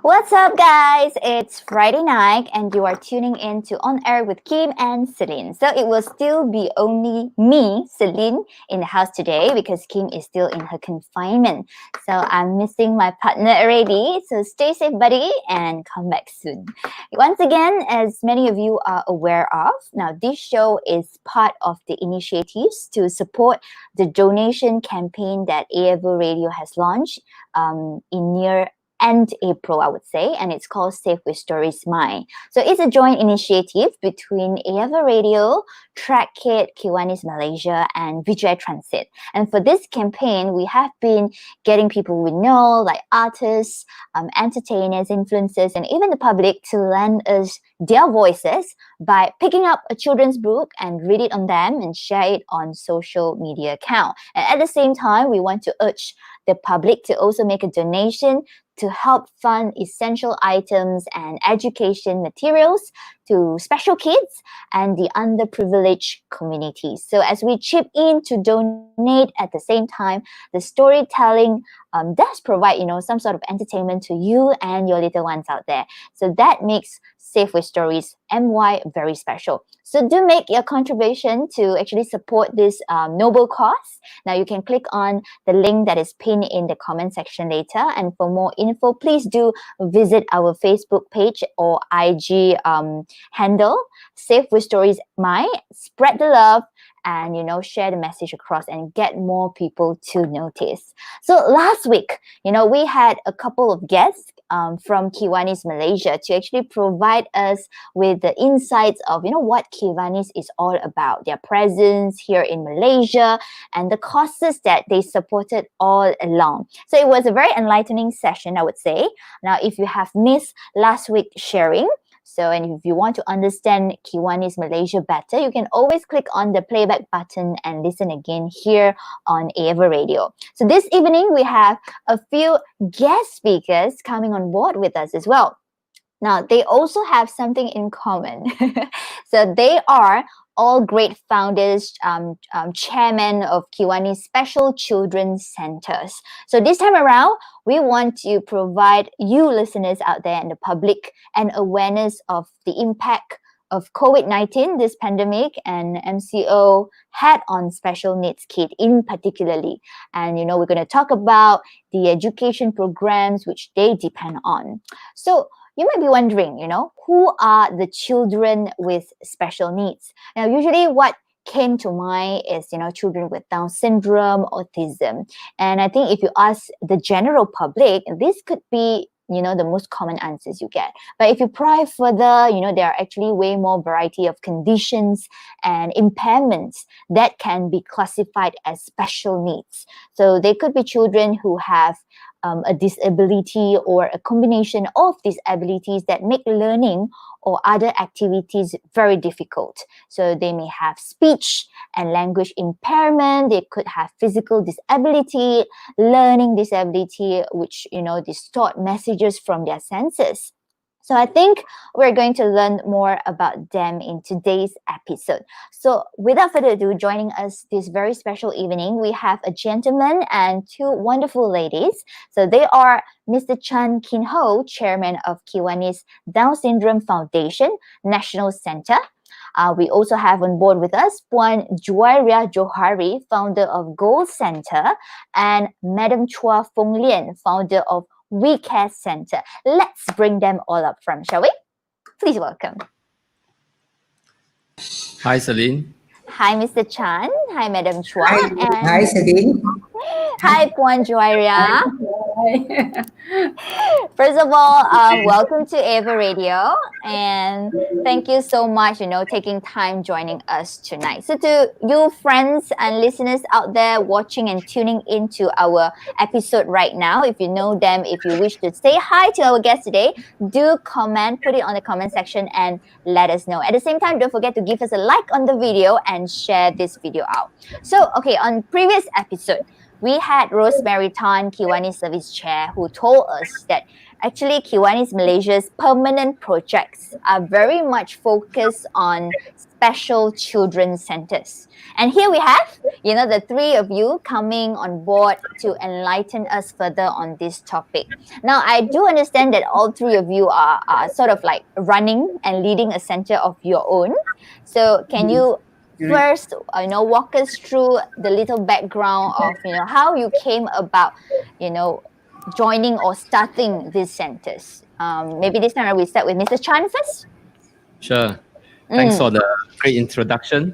What's up, guys? It's Friday night, and you are tuning in to On Air with Kim and Selene. So it will still be only me, Selene, in the house today because Kim is still in her confinement. So I'm missing my partner already. So stay safe, buddy, and come back soon. Once again, as many of you are aware of, now this show is part of the initiatives to support the donation campaign that Aforadio has launched in near end April, I would say, and it's called Safe with Stories Mine. So it's a joint initiative between Aforadio, Track Kit, Kiwanis Malaysia, and WeCare Transit. And for this campaign, we have been getting people we know, like artists, entertainers, influencers, and even the public to lend us their voices by picking up a children's book and read it on them and share it on social media account. And at the same time, we want to urge the public to also make a donation to help fund essential items and education materials to special kids and the underprivileged communities. So as we chip in to donate at the same time, the storytelling does provide, some sort of entertainment to you and your little ones out there. So that makes Safe with Stories MY very special. So do make your contribution to actually support this noble cause. Now you can click on the link that is pinned in the comment section later. And for more info, please do visit our Facebook page or IG handle, Safe with Stories My. Spread the love and share the message across and get more people to notice. So last week, we had a couple of guests from Kiwanis Malaysia to actually provide us with the insights of what Kiwanis is all about, their presence here in Malaysia and the causes that they supported all along. So it was a very enlightening session, I would say. Now, if you have missed last week's sharing, and if you want to understand Kiwanis Malaysia better, you can always click on the playback button and listen again here on Aforadio. So this evening, we have a few guest speakers coming on board with us as well. Now, they also have something in common. So they are all great founders, chairman of Kiwanis Special Children's Centers. So this time around, we want to provide you listeners out there and the public an awareness of the impact of COVID-19, this pandemic, and MCO had on special needs kids in particularly. And, we're going to talk about the education programs which they depend on. So you might be wondering, who are the children with special needs? Now, usually what came to mind is, children with Down syndrome, autism. And I think if you ask the general public, this could be the most common answers you get. But if you pry further, there are actually way more variety of conditions and impairments that can be classified as special needs. So they could be children who have a disability or a combination of these abilities that make learning or other activities very difficult. So they may have speech and language impairment. They could have physical disability, learning disability, which, distort messages from their senses. So I think we're going to learn more about them in today's episode. So without further ado, joining us this very special evening, we have a gentleman and two wonderful ladies. So they are Mr. Chan Kin Ho, chairman of Kiwanis Down Syndrome Foundation National Center. We also have on board with us Puan Juairiah Johari, founder of Gold Center, and Madam Chua Foong, founder of WeCare Center. Let's bring them all up front, shall we? Please welcome. Hi, Selene. Hi, Mr. Chan. Hi, Madam Chua. Hi, Selene. Hi, Puan Juairiah. First of all, welcome to Aforadio, and thank you so much, taking time joining us tonight. So to you friends and listeners out there watching and tuning into our episode right now, if you know them, if you wish to say hi to our guest today, do comment, put it on the comment section and let us know. At the same time, don't forget to give us a like on the video and share this video out. So, okay, on previous episode, we had Rosemary Tan, Kiwanis Service Chair, who told us that actually Kiwanis Malaysia's permanent projects are very much focused on special children's centers. And here we have, the three of you coming on board to enlighten us further on this topic. Now, I do understand that all three of you are sort of like running and leading a center of your own. So can you first, walk us through the little background of, how you came about, joining or starting these centers? Maybe this time we start with Mr. Chan first. Sure. Thanks for the great introduction.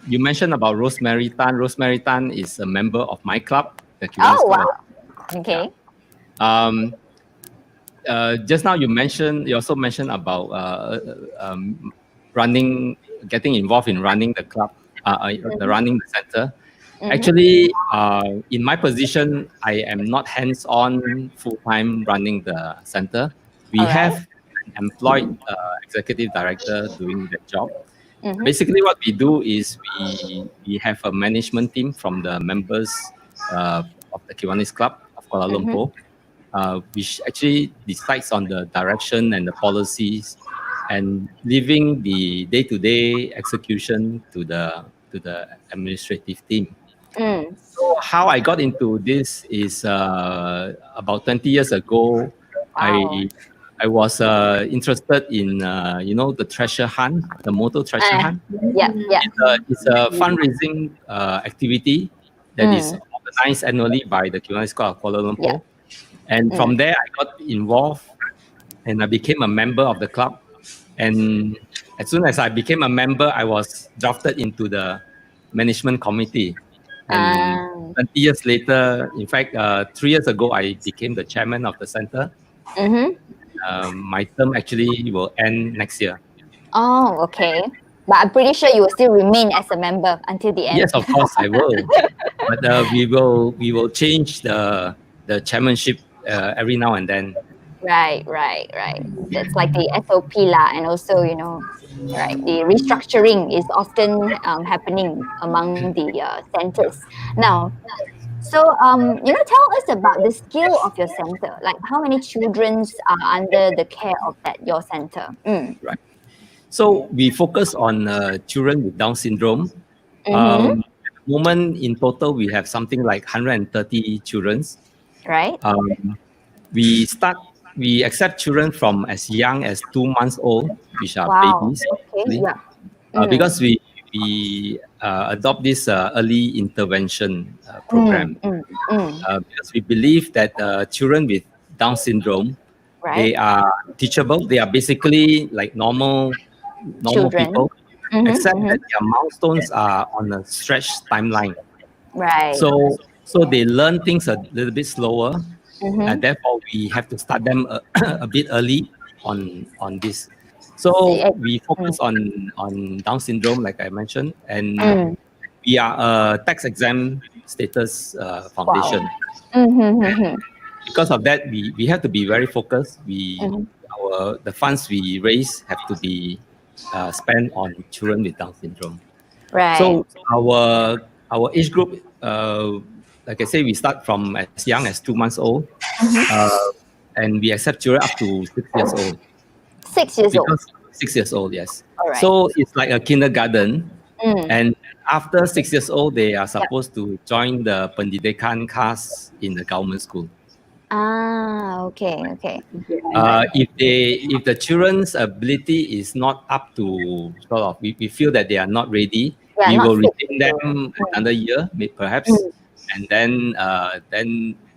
You mentioned about Rosemary Tan. Rosemary Tan is a member of my club, the Kiwanis Club. Wow. Okay. Just now you also mentioned about getting involved in running the club, running the center. Actually, in my position, I am not hands-on full-time running the center. We have an employed executive director doing that job. Basically, what we do is we have a management team from the members of the Kiwanis Club of Kuala Lumpur, which actually decides on the direction and the policies, and leaving the day-to-day execution to the administrative team. So how I got into this is about 20 years ago. Wow. I was interested in the treasure hunt, the motor treasure hunt. Yeah. It's a fundraising activity that is organized annually by the Kiwanis Club of Kuala Lumpur. Yeah. And from there, I got involved and I became a member of the club. And as soon as I became a member, I was drafted into the management committee. And 20 years later, in fact, 3 years ago, I became the chairman of the center. My term actually will end next year. Oh, okay. But I'm pretty sure you will still remain as a member until the end. Yes, of course I will. But we will change the chairmanship every now and then. Right. That's like the SOP lah, and also the restructuring is often happening among the centers now. So tell us about the scale of your center. Like how many children are under the care of your center? Right. So we focus on children with Down syndrome. At the moment, in total, we have something like 130 children. Right. We accept children from as young as 2 months old, which are babies. Okay. Yeah. Because we adopt this early intervention program. Because we believe that children with Down syndrome, they are teachable. They are basically like normal people, except that their milestones are on a stretched timeline. Right. So they learn things a little bit slower. And therefore, we have to start them a bit early on this. So we focus on Down syndrome, like I mentioned, and we are a tax exempt status foundation. Wow. Because of that, we have to be very focused. The funds we raise have to be spent on children with Down syndrome. Right. So our age group. Like I say, we start from as young as 2 months old, and we accept children up to 6 years old. 6 years old? 6 years old, yes. All right. So it's like a kindergarten, and after 6 years old, they are supposed to join the pendidikan class in the government school. Okay. If the children's ability is not up to sort of, we feel that they are not ready, we will retain them another year, perhaps. And then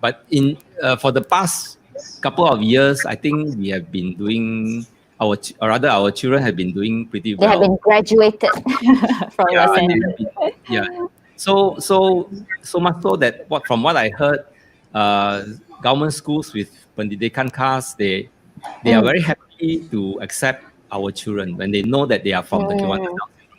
but for the past couple of years, I think we have been doing our children have been doing pretty well. They have been graduated from your center. So much so that from what I heard, government schools with pendidikan class, they are very happy to accept our children when they know that they are from the Kiwanis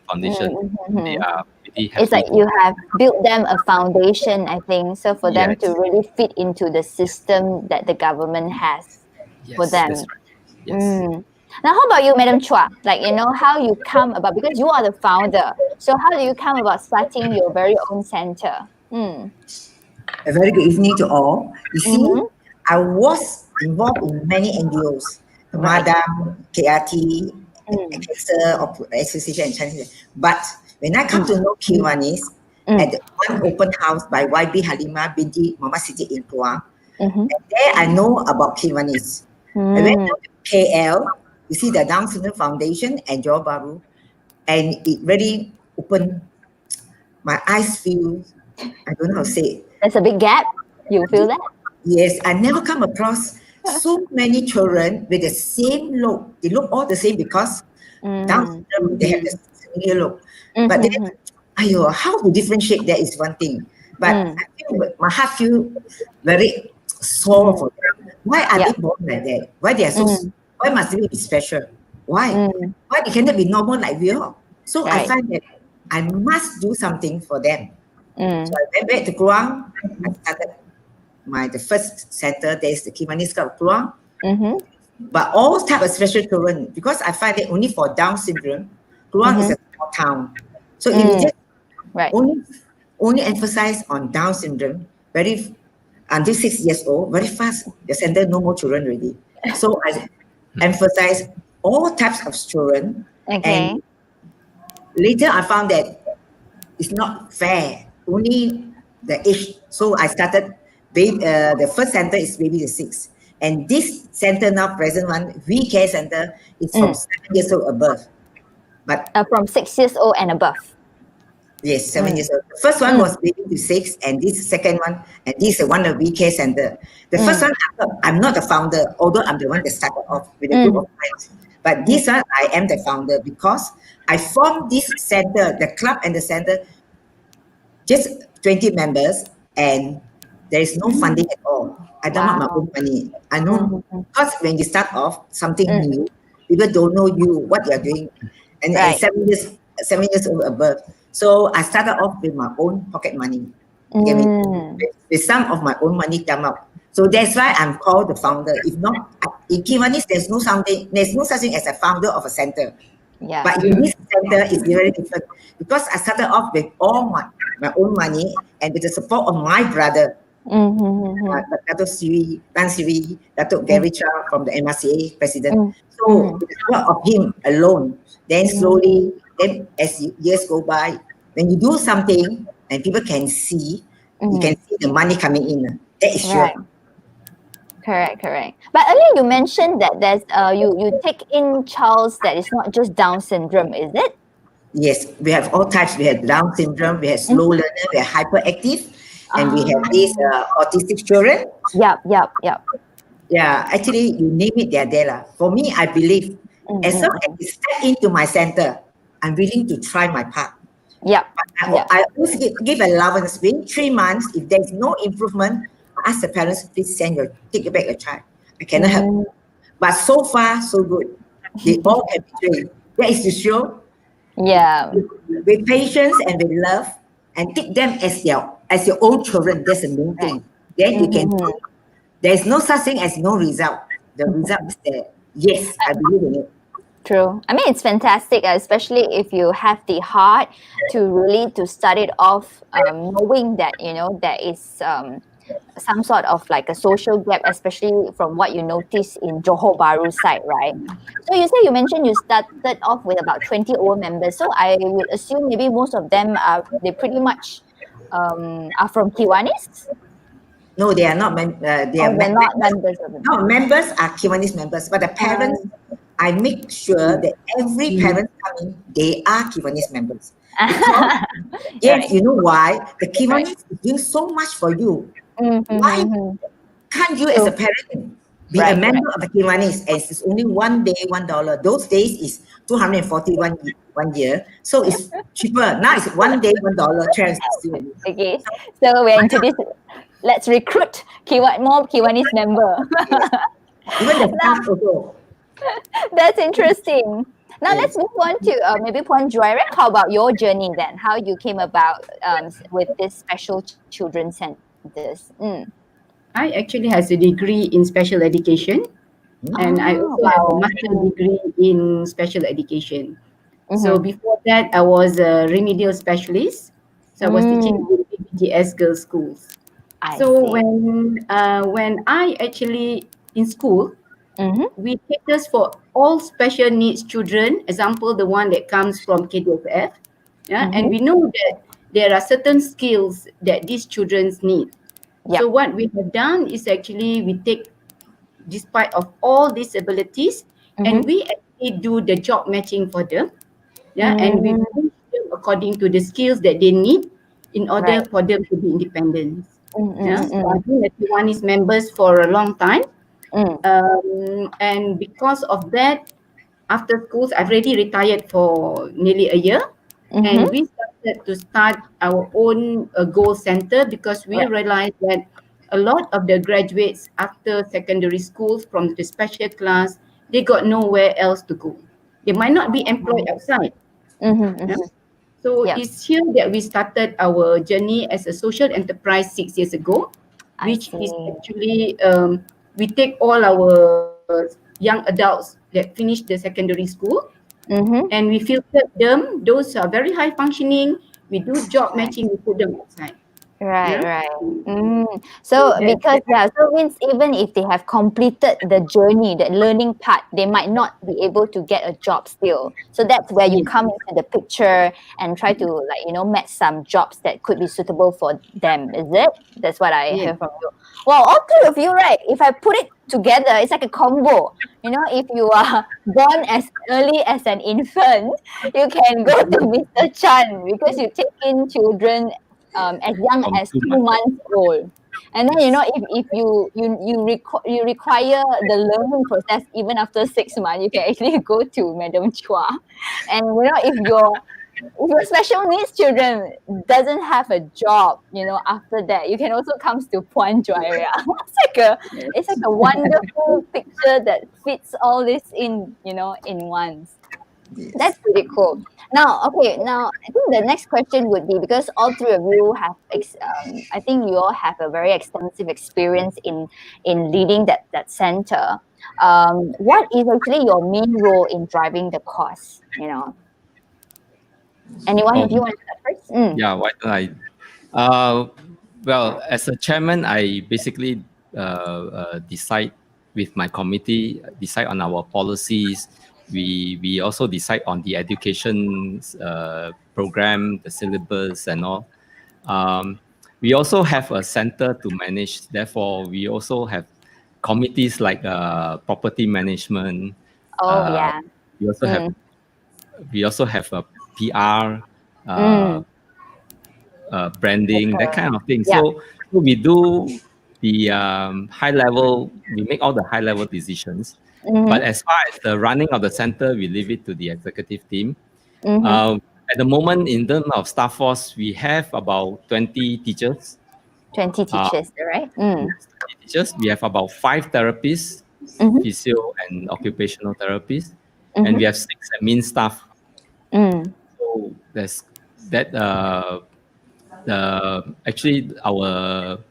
Foundation. They are pretty happy. It's like you have built them a foundation, I think, so for them to really fit into the system that the government has for them. That's right. Yes. Now, how about you, Madam Chua? Like, how you come about, because you are the founder. So how do you come about starting your very own center? A very good evening to all. You see, I was involved in many NGOs, Madam, KRT, Cancer Association and Chinese. But when I come to know Kiwanis at the one open house by YB Halimah binti Mama Siti in Kluang, and there I know about Kiwanis. I went to KL, you see the Down Syndrome Foundation and Johor Bahru, and it really opened my eyes. Feel, I don't know how to say it. There's a big gap. You feel that? Yes, I never come across so many children with the same look. They look all the same because Down syndrome, they have the similar look. But then, how to differentiate that is one thing. But I feel, my heart feel very sore for them. Why are they born like that? Why they are so? Why must they be special? Why? Why they cannot be normal like we are? So I find that I must do something for them. So I went back to Kluang. I started the first center. There is the Kiwanis Club Kluang. But all type of special children, because I find that only for Down syndrome, Kluang is a small town. So if you just only emphasize on Down syndrome, until 6 years old, very fast, the center no more children already. So I emphasize all types of children. And later I found that it's not fair, only the age. So I started, the first center is baby the 6. And this center now, present one, WeCare center, is from 7 years old above. But from 6 years old and above. Yes, 7 years old. The first one was baby to 6, and this second one, and this is one of WeCare center. The first one, I'm not the founder, although I'm the one that started off with a group of friends. But this one, I am the founder because I formed this center, the club and the center, just 20 members, and there is no funding at all. I don't have my own money. I know, because when you start off something new, people don't know you, what you're doing. And 7 years old above. So I started off with my own pocket money. With some of my own money come out. So that's why I'm called the founder. If not, in Kiwanis, there's no such thing as a founder of a center. But in this center, it's very different. Because I started off with all my own money and with the support of my brother. Dato' Siri, Tan Siri, Dato' Juairiah from the MRCA president. So with the support of him alone, then slowly, then as years go by, when you do something and people can see, you can see the money coming in. That is sure. Correct. But earlier you mentioned that there's you take in childs that is not just Down syndrome, is it? Yes, we have all types. We have Down syndrome, we have slow learner, we have hyperactive, and we have these autistic children. Yep. Yeah, actually, you name it, they're there. For me, I believe as long as you step into my center, I'm willing to try my part. I always give allowance within 3 months. If there's no improvement, I ask the parents, please take back your child. I cannot help. But so far, so good. They all have trained. That is to show. With patience and with love, and take them as your own children. That's the main thing. Then you can do. There's no such thing as no result. The result is there. Yes, I believe in it. True. I mean, it's fantastic, especially if you have the heart to start it off, knowing that, there is some sort of like a social gap, especially from what you notice in Johor Bahru side, right? So you mentioned you started off with about 20 old members. So I would assume maybe most of them they pretty much are from Kiwanis? No, they are not. They're not members of the. No, members are Kiwanis members, but the parents, I make sure that every parent coming, they are Kiwanis members. Because, yes, you know why? The Kiwanis is doing so much for you. Why can't you, as a parent, be a member of the Kiwanis? As it's only 1 day, $1. Those days is 241 1 year, so it's cheaper. Now it's 1 day, $1 chance. Okay, so we're into this. Let's recruit more Kiwanis member. Even the staff also. That's interesting. Now let's move on to maybe Puan Juairiah. How about your journey then? How you came about with this special children's centers? I actually has a degree in special education, and I also have a master's degree in special education. So before that, I was a remedial specialist. So I was teaching in BGS girls' schools. So when I actually in school, we caters for all special needs children. Example, the one that comes from KDFF. Yeah, and we know that there are certain skills that these children need. So what we have done is actually we take, despite of all these abilities, and we actually do the job matching for them. Yeah, and we push them according to the skills that they need in order for them to be independent. Yeah, so I've been a Kiwanis members for a long time, and because of that, after schools, I've already retired for nearly a year, and we started to start our own goal center because we realized that a lot of the graduates after secondary schools from the special class, they got nowhere else to go. They might not be employed outside. Yeah? So it's here that we started our journey as a social enterprise 6 years ago, which is actually we take all our young adults that finish the secondary school, and we filtered them. Those are very high functioning. We do job matching. We put them outside. Right. So because so means even if they have completed the journey, the learning part, they might not be able to get a job still. So that's where you come into the picture and try to match some jobs that could be suitable for them. Is it? That's what I hear from you. Well, all three of you, right? If I put it together, it's like a combo. If you are born as early as an infant, you can go to Mr. Chan because you take in children as young as 2 months old, and then if you require the learning process even after 6 months, you can actually go to Madam Chua, and if your special needs children doesn't have a job, after that you can also come to Puan Juairiah. It's like a wonderful picture that fits all this in once. That's pretty cool. Now, I think the next question would be, because all three of you have, I think you all have a very extensive experience in leading that center. What is actually your main role in driving the cause? Anyone of you want to start first? Yeah, why don't I? Well, as a chairman, I basically decide with my committee, decide on our policies. We also decide on the education program, the syllabus, and all. We also have a center to manage. Therefore, we also have committees like property management. We also have a PR, branding, that kind of thing. So we do the high level. We make all the high level decisions. But as far as the running of the center, we leave it to the executive team. At the moment, in terms of staff force, we have about 20 teachers. 20 teachers, right? 20 teachers. We have about 5 therapists, physio and occupational therapists, and we have 6 admin staff. So there's that. Actually,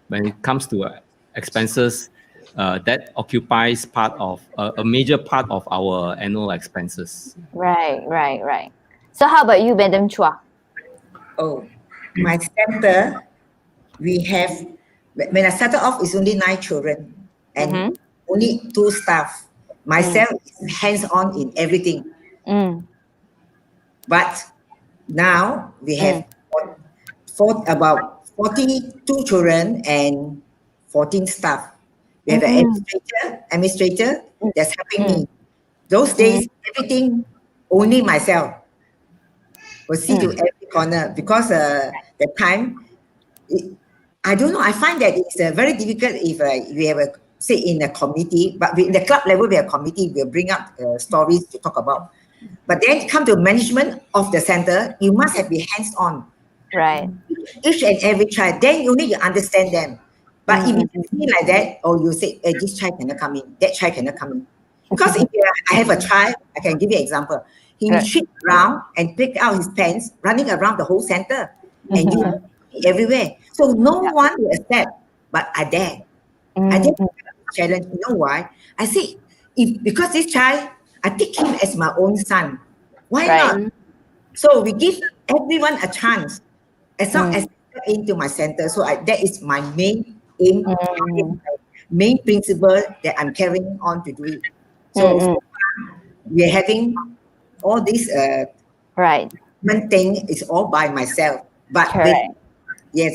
when it comes to expenses, that occupies part of a major part of our annual expenses. Right. So how about you, Madam Chua? Oh, my center, we have, when I started off, it's only 9 children and only 2 staff. Myself is hands-on in everything. But now we have about 42 children and 14 staff. We have an administrator that's helping me. Those days, everything, only myself will see to every corner, because the time, I don't know, I find that it's very difficult if we have say in a committee, but in the club level, we have a committee, we'll bring up stories to talk about. But then come to management of the center, you must have be hands-on. Right. Each and every child, then only you understand them. But if you feel like that, or you say, hey, this child cannot come in, that child cannot come in. Because if I have a child, I can give you an example. He will trip around and pick out his pants, running around the whole center, and you everywhere. So no one will accept, but I dare. I dare to challenge. You know why? I say, because this child, I take him as my own son. Why not? So we give everyone a chance, as long as they step into my center. So that is my main aim. main principle that I'm carrying on to do it. So we're having all this right. thing is all by myself. But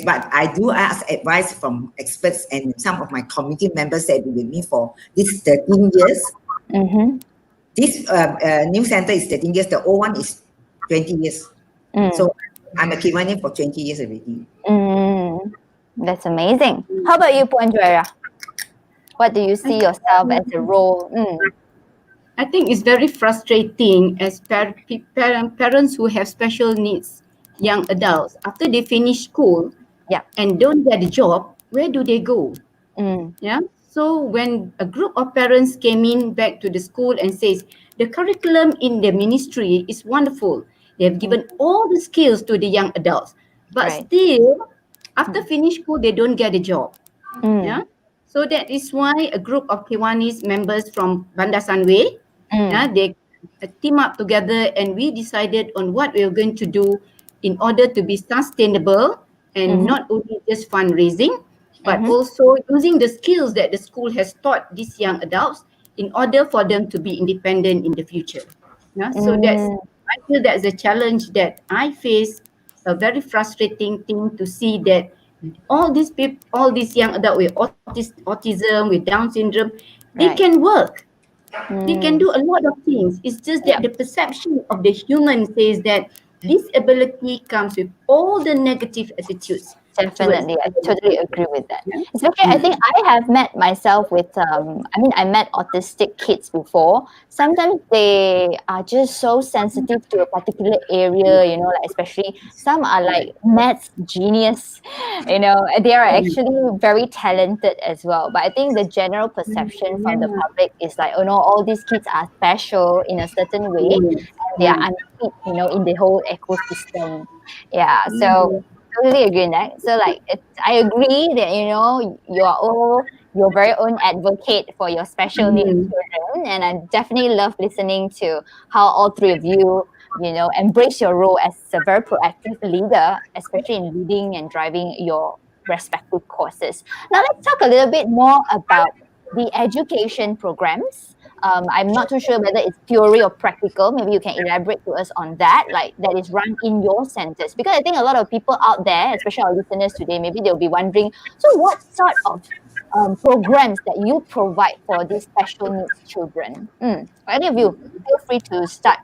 but I do ask advice from experts, and some of my committee members that have been with me for this 13 years. This new center is 13 years. The old one is 20 years. So I'm a Kiwani for 20 years already. That's amazing. How about you, Puan Juairiah? What do you see yourself as a role? I think it's very frustrating as parents who have special needs, young adults, after they finish school and don't get a job, where do they go? Yeah. So when a group of parents came in back to the school and says, the curriculum in the ministry is wonderful. They have given all the skills to the young adults, but still, after finish school, they don't get a job. Yeah. So that is why a group of Kiwanis members from Bandar Sunway, they team up together, and we decided on what we are going to do in order to be sustainable and not only just fundraising, but also using the skills that the school has taught these young adults in order for them to be independent in the future. Yeah? So I feel that's a challenge that I face, a very frustrating thing to see that all these people, all these young adults with autism, with Down syndrome, they can work. They can do a lot of things. It's just that the perception of the human says that disability comes with all the negative attitudes. Definitely, I totally agree with that. Especially, I think I have met myself with, I met autistic kids before. Sometimes they are just so sensitive to a particular area, like especially some are like maths genius, they are actually very talented as well. But I think the general perception from the public is like, all these kids are special in a certain way, and they are unfit, in the whole ecosystem. Yeah, so totally agree on that. So I agree that you are all your very own advocate for your special needs children, and I definitely love listening to how all three of you embrace your role as a very proactive leader, especially in leading and driving your respective courses. Now let's talk a little bit more about the education programs. I'm not too sure whether it's theory or practical. Maybe you can elaborate to us on that, that is run in your centers. Because I think a lot of people out there, especially our listeners today, maybe they'll be wondering, so what sort of programs that you provide for these special needs children? Any of you, feel free to start.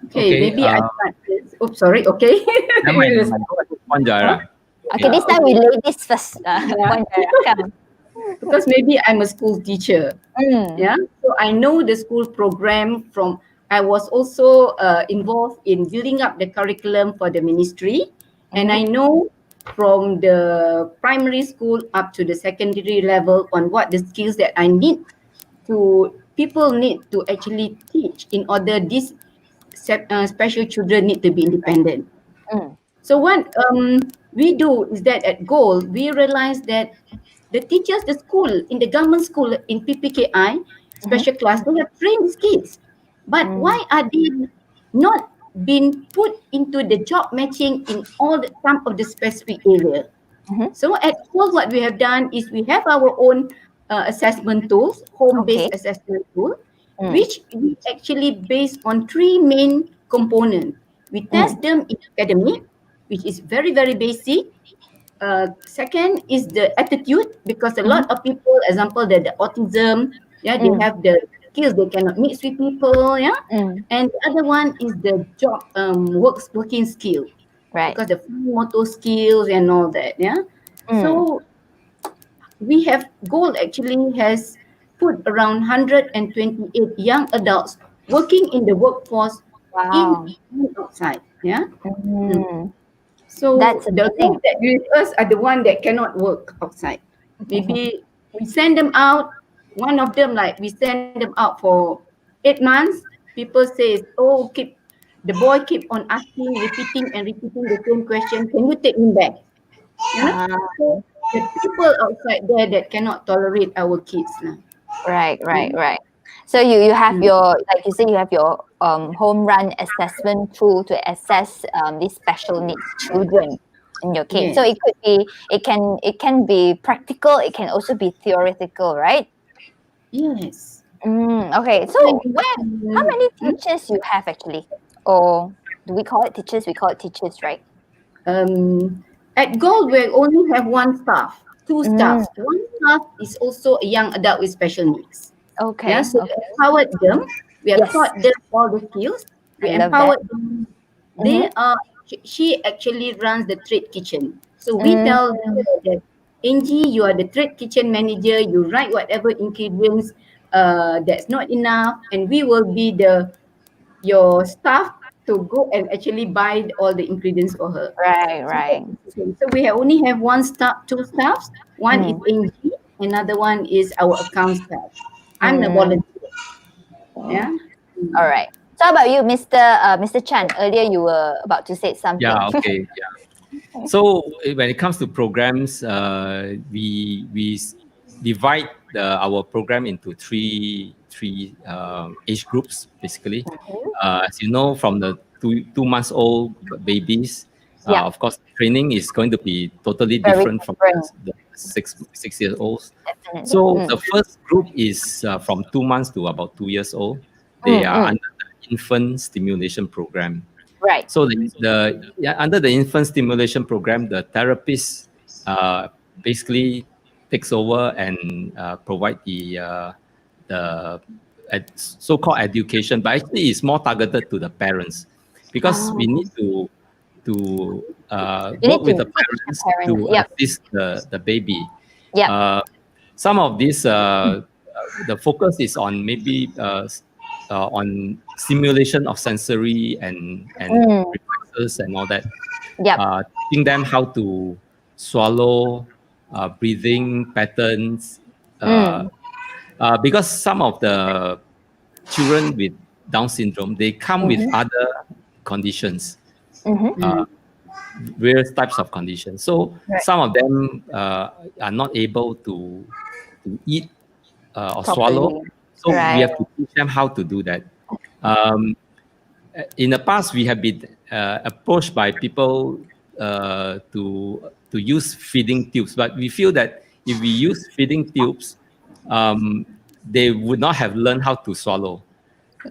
Okay, maybe I start this. Oops, sorry. Okay. Okay, this time we ladies first. Come. Because maybe I'm a school teacher. Yeah. So I know the school program from, I was also involved in building up the curriculum for the ministry. And I know from the primary school up to the secondary level on what the skills that I need people need to actually teach in order these special children need to be independent. So what we do is that at Goal, we realize that the teachers, the school, in the government school, in PPKI, special class, they have trained these kids. But why are they not being put into the job matching in some of the specific area? So at Goal, what we have done is we have our own assessment tools, home-based assessment tool, which we actually based on three main components. We test them in academic, which is very, very basic. Second is the attitude, because a lot of people, example, the autism, they have the skills, they cannot mix with people, and the other one is the job working skill, because the motor skills and all that, So we have Gold actually has put around 128 young adults working in the workforce in and outside, So the group that with us are the one that cannot work outside. Maybe we send them out. One of them, we send them out for 8 months. People say, the boy keep on repeating the same question. Can you take him back? So the people outside there that cannot tolerate our kids. Right. So you have your, like you say, you have your home run assessment tool to assess these special needs children. in your case. Yes. So it can be practical. It can also be theoretical, right? Yes. Okay. So how many teachers you have actually? Or do we call it teachers? We call it teachers, right? At Gold, we only have one staff, two staffs. One staff is also a young adult with special needs. Okay. So Okay. we empowered them. We have Yes. taught them all the skills. We I love empowered them. They are. She actually runs the trade kitchen. So we tell her that, Angie, you are the trade kitchen manager. You write whatever ingredients that's not enough, and we will be your staff to go and actually buy all the ingredients for her. Right. So we only have one staff, two staffs. One is Angie, another one is our account staff. I'm the volunteer. Yeah. All right. So how about you, Mr. Chan? Earlier you were about to say something. Yeah, okay, yeah. So when it comes to programs, we divide our program into three age groups basically. As you know, from the 2 months old babies, of course, training is going to be totally Very different from the 6 year olds. Definitely. So the first group is from 2 months to about 2 years old. They are under the infant stimulation program. Right. So under the infant stimulation program, the therapist basically takes over and provide the so-called education, but actually it's more targeted to the parents because we need to work with the parents to assist the baby. Yeah. Some of these, the focus is on maybe on simulation of sensory and reflexes and all that. Teaching them how to swallow, breathing patterns. Because some of the children with Down syndrome, they come with other conditions, various types of conditions. So some of them are not able to eat or swallow. So we have to teach them how to do that. In the past, we have been approached by people to use feeding tubes, but we feel that if we use feeding tubes, they would not have learned how to swallow.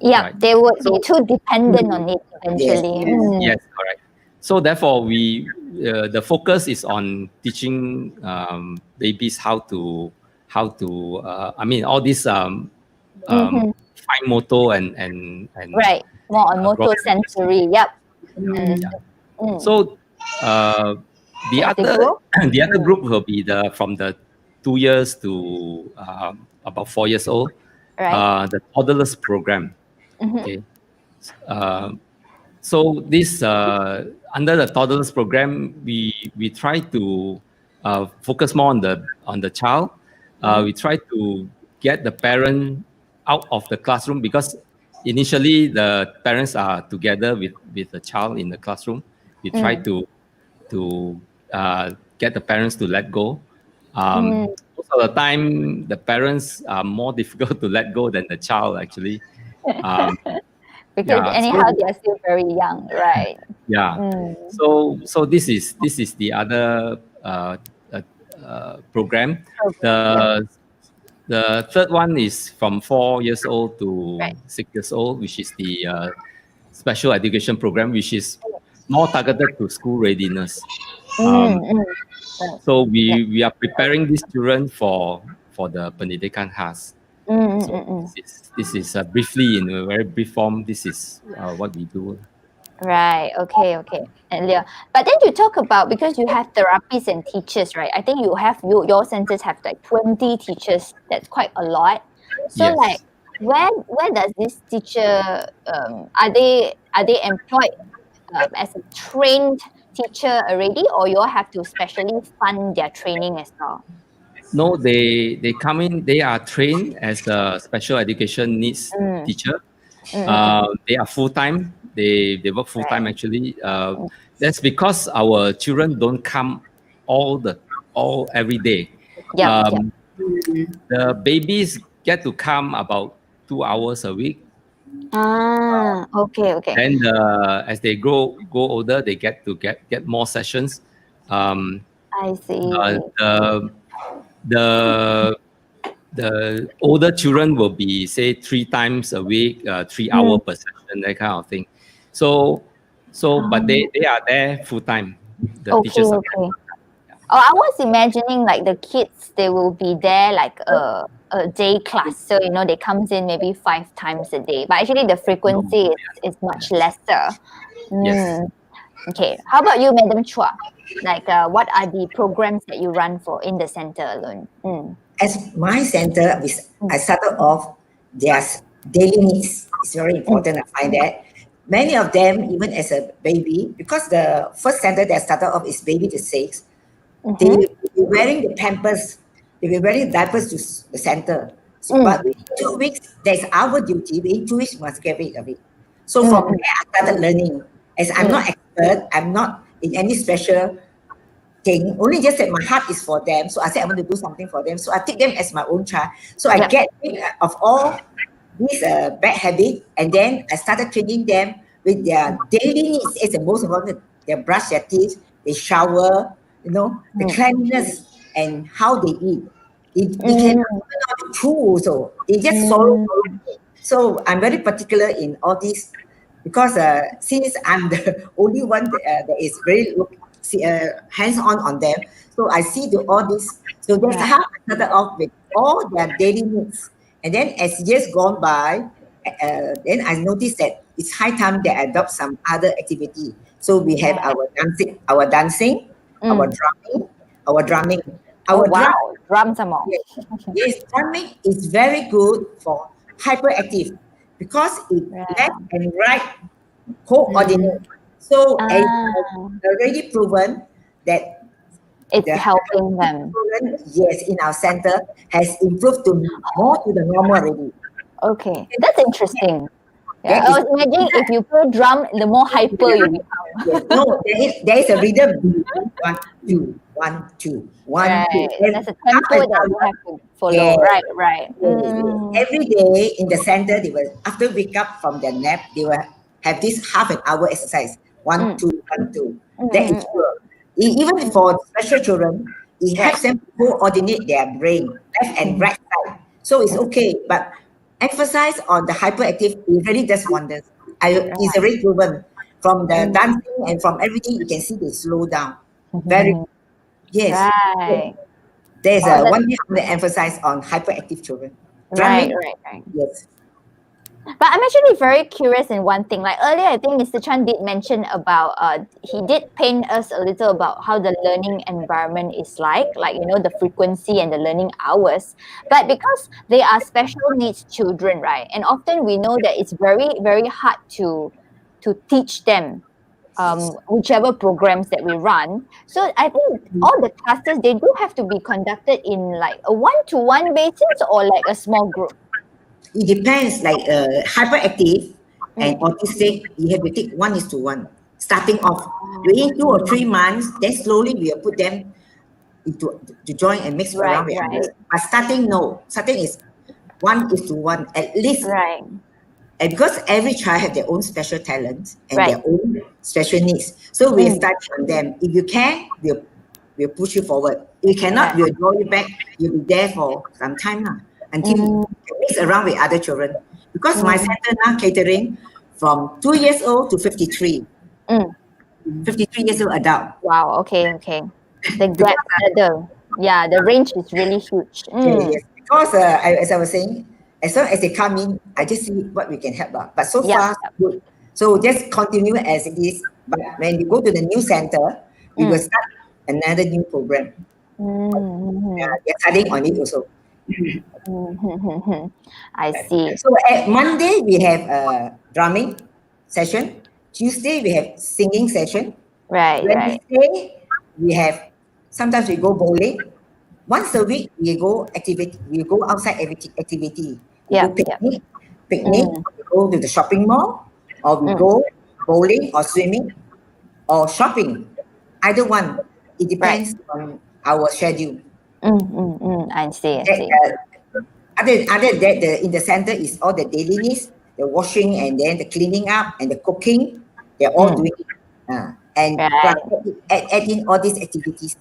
Yeah, they would be too dependent on it eventually. Yes, correct. So therefore, the focus is on teaching babies how to all these fine motor and right, more on motor sensory. Yep. So the other group will be from the 2 years to about 4 years old. The toddlers program. Okay. So this under the toddlers program, we try to focus more on the child. We try to get the parent out of the classroom because initially the parents are together with the child in the classroom. We try to get the parents to let go. Most of the time, the parents are more difficult to let go than the child actually. Because anyhow, they are still very young, right? Yeah. So this is the other program. The third one is from 4 years old to 6 years old, which is the special education program, which is more targeted to school readiness. So we are preparing these children for the pendidikan khas. So this is briefly, in a very brief form, this is what we do. Right. Okay. And Leah, but then you talk about, because you have therapists and teachers, right? I think your centers have like 20 teachers. That's quite a lot. So Yes. like, where does this teacher are they employed as a trained teacher already, or you all have to specially fund their training as well? No, they come in. They are trained as a special education needs teacher. They are full time. They work full time actually. That's because our children don't come every day. The babies get to come about 2 hours a week. Okay. Then as they grow older, they get more sessions. I see. The older children will be, say, 3 times a week, 3 hour per session, that kind of thing. But they are there full time. The teachers are there. Oh, I was imagining like the kids, they will be there like a day class. So, they comes in maybe 5 times a day. But actually the frequency is much lesser. Yes. Okay. How about you, Madam Chua? Like, what are the programs that you run for in the center alone? As my center, I started off, there's daily needs. It's very important, I find that. Many of them, even as a baby, because the first center that started off is baby to 6, they will be wearing the pampers, they will be wearing diapers to the center. So, but within 2 weeks, that's our duty. Within 2 weeks, we must get rid of it. So from there, I started learning. As I'm not expert, I'm not in any special thing, only just that my heart is for them. So I said I want to do something for them. So I take them as my own child. So I get rid of all these bad habits, and then I started training them with their daily needs. It's the most important. They brush their teeth, they shower, the cleanliness and how they eat. They can chew also. They just swallow. So I'm very particular in all this because since I'm the only one that is very hands-on on them, so I see to all this. So that's how I started off with all their daily needs. And then as years gone by, then I noticed that it's high time that I adopt some other activity. So we have our dancing, our drumming. Drum some more. Yes, drumming is very good for hyperactive because it left and right coordinate. So it's already proven that it's helping them. Yes, in our center has improved to more to the normal already. Okay, that's interesting. I was imagining if you play drum, the more hyper you become. Yes. No, there is a rhythm. 1, 2, 1, 2, 1, 2. There's a tempo that you have to follow. Right. Every day in the center, they will, after wake up from their nap, they will have this half an hour exercise. 1, 2, 1, 2. That is sure. Even for special children, it helps them coordinate their brain, left and right side. So it's okay, but emphasize on the hyperactive, it really does wonders. It's already proven from the dancing and from everything. You can see they slow down. Very yes. Right. There's one thing I'm going to emphasize on hyperactive children. Right. Yes. But I'm actually very curious in one thing. Like earlier, I think Mr. Chan did mention about, he did paint us a little about how the learning environment is like the frequency and the learning hours. But because they are special needs children, right? And often we know that it's very, very hard to teach them whichever programs that we run. So I think all the classes, they do have to be conducted in like a one-to-one basis or like a small group. It depends, like hyperactive and autistic, you have to take 1:1. Starting off, within 2 or 3 months, then slowly we will put them to join and mix around with others. But starting is 1:1 at least. Right. And because every child have their own special talents and their own special needs, so we start on them. If you can, we'll push you forward. If you cannot, we'll draw you back. You'll be there for some time now. Until you mix around with other children. Because my center now catering from 2 years old to 53. 53 years old adult. Wow, okay. The range is really huge. Yes. Because as I was saying, as long as they come in, I just see what we can help out. But so far, good. So just continue as it is. But when you go to the new center, we will start another new program. They're studying on it also. I see. So at Monday we have a drumming session. Tuesday we have singing session. Wednesday we have, sometimes we go bowling. Once a week we go activity. We go outside activity. We go picnic. We go to the shopping mall, or we go bowling or swimming or shopping. Either one. It depends on our schedule. I see. Other than that, in the center is all the daily needs, the washing and then the cleaning up and the cooking. They're all doing it. and Right. add in all these activities.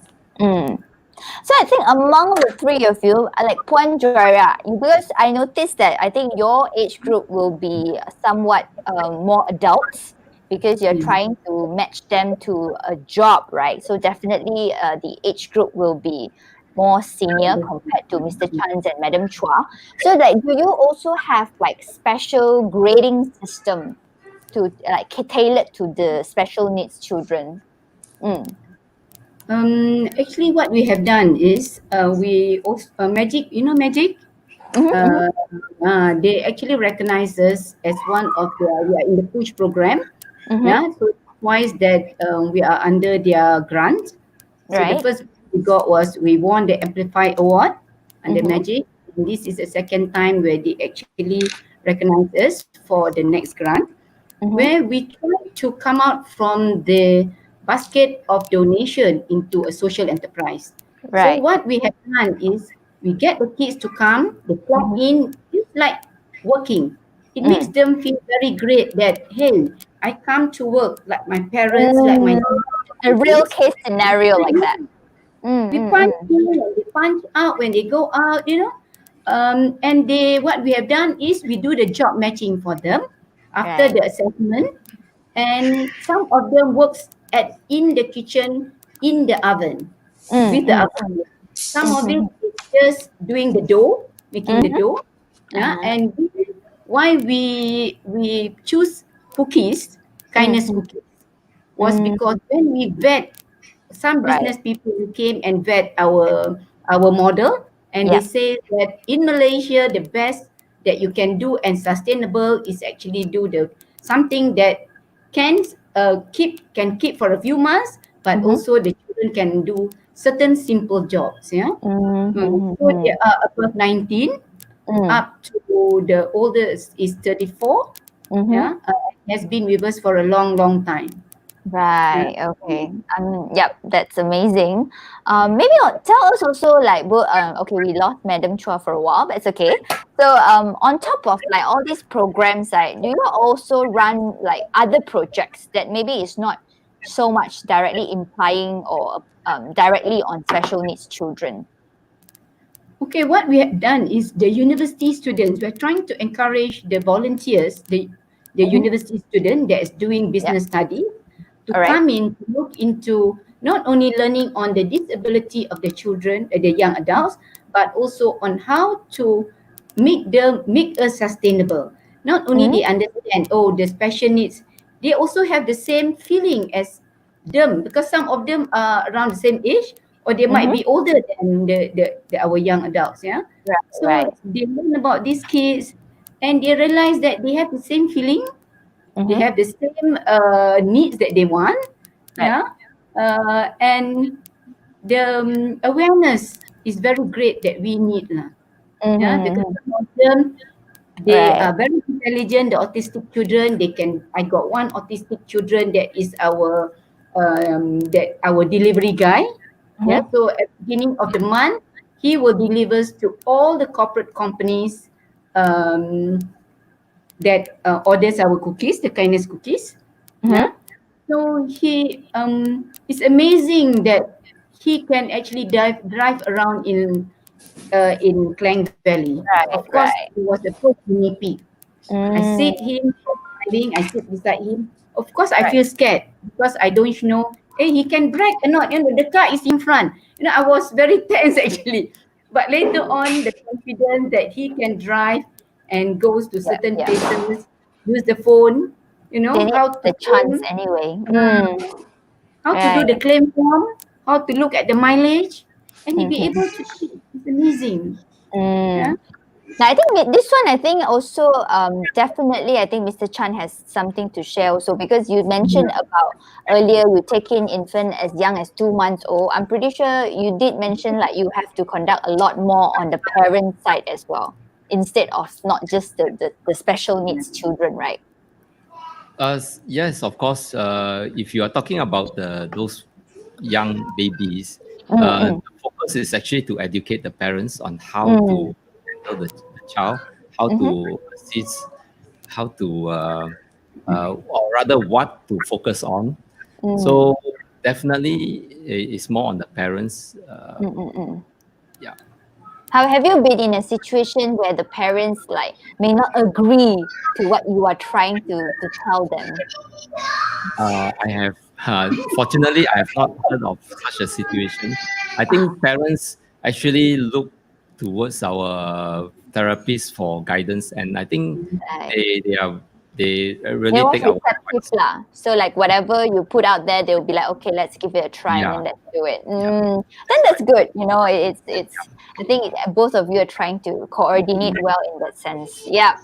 So I think among the three of you, like Puan, Juairiah, because I noticed that I think your age group will be somewhat more adults because you're trying to match them to a job, right? So definitely the age group will be more senior compared to Mr. Chan's and Madam Chua. So like, do you also have like special grading system to like tailored to the special needs children? Mm. Actually, what we have done is we also Magic. You know Magic. Mm-hmm, They actually recognize us as one of their. We are in the push program. mm-hmm, Yeah, so twice that we are under their grant. So the right. first we got was we won the Amplify Award under Mm-hmm, Magic. And this is the second time where they actually recognize us for the next grant, mm-hmm. where we try to come out from the basket of donation into a social enterprise. So Right. what we have done is we get the kids to come, they clock Mm-hmm. in, it's like working. It makes Mm. them feel very great that, hey, I come to work like my parents, like my Mm. A real kids. case scenario like that. We Mm, punch mm, in and they punch out when they go out, you know. And they what we have done is we do the job matching for them after right. the assessment, and some of them works at in the kitchen in the oven Mm, with the mm, oven. Some of it mm-hmm, is just doing the dough, making the mm-hmm. dough. Yeah, Uh-huh. and this is why we choose cookies, kindness Mm, cookies, was mm, because when we vet, some right. business people who came and vet our model, and they Yep. say that in Malaysia the best that you can do and sustainable is actually do the something that can keep for a few months, but Mm-hmm. also the children can do certain simple jobs. Yeah. So they Mm-hmm. are above 19 Mm, up to the oldest is 34. mm-hmm. Yeah, has been with us for a long time. Yeah. Right. Okay. Yep. That's amazing. Maybe tell us also like, okay, we lost Madam Chua for a while, but it's okay. So, on top of like all these programs, like, do you also run like other projects that maybe is not so much directly implying or directly on special needs children? Okay, what we have done is the university students, we're trying to encourage the volunteers, the Mm-hmm. university student that is doing Yep. business study to All right. come in to look into not only learning on the disability of the children, the young adults, but also on how to make us sustainable. Not only Mm-hmm. they understand, oh, the special needs, they also have the same feeling as them because some of them are around the same age or they might Mm-hmm. be older than our young adults. Yeah, Right. so Right. they learn about these kids and they realize that they have the same feeling, they Mm-hmm. have the same needs that they want. Right. Yeah, and the awareness is very great that we need lah. Yeah, because Mm-hmm. some of them they Right. are very intelligent. The autistic children, they can. I got one autistic children that is our delivery guy. Yeah, Mm-hmm. so at the beginning of the month, he will deliver to all the corporate companies um, that orders our cookies, the kindness cookies. Mm-hmm. Yeah, so it's amazing that he can actually drive around in Klang Valley. Of Right. course, Right. he was the first guinea pig. I Mm, sit him driving, I sit beside him. Of course, I right. feel scared because I don't know, hey, he can brake or not. You know, the car is in front. You know, I was very tense actually. But later on, the confidence that he can drive and goes to Yeah. certain Yeah. places, use the phone, you They know, need how to the chance claim, anyway. how to do Right. the claim form, how to look at the mileage, and he be Mm-hmm. able to do it. It's amazing. Yeah. Mm. Now, I think this one, I think also definitely, I think Mr. Chan has something to share also because you mentioned about earlier you take in infant as young as 2 months old. I'm pretty sure you did mention like you have to conduct a lot more on the parent side as well instead of not just the special needs children, right? Yes, of course. If you are talking about those young babies, Mm-mm. the focus is actually to educate the parents on how Mm. to handle the child, how Mm-hmm. to assist, how to, or rather, what to focus on. So definitely it's more on the parents. Yeah. How have you been in a situation where the parents like may not agree to what you are trying to tell them? I have, fortunately, I have not heard of such a situation. I think parents actually look towards our therapists for guidance, and I think Right. they They really was take our receptive advice. lah. So like whatever you put out there, they'll be like, okay, let's give it a try and Yeah, then let's do it. yeah, Then that's good. You know, it's. I think both of you are trying to coordinate well in that sense. Yeah.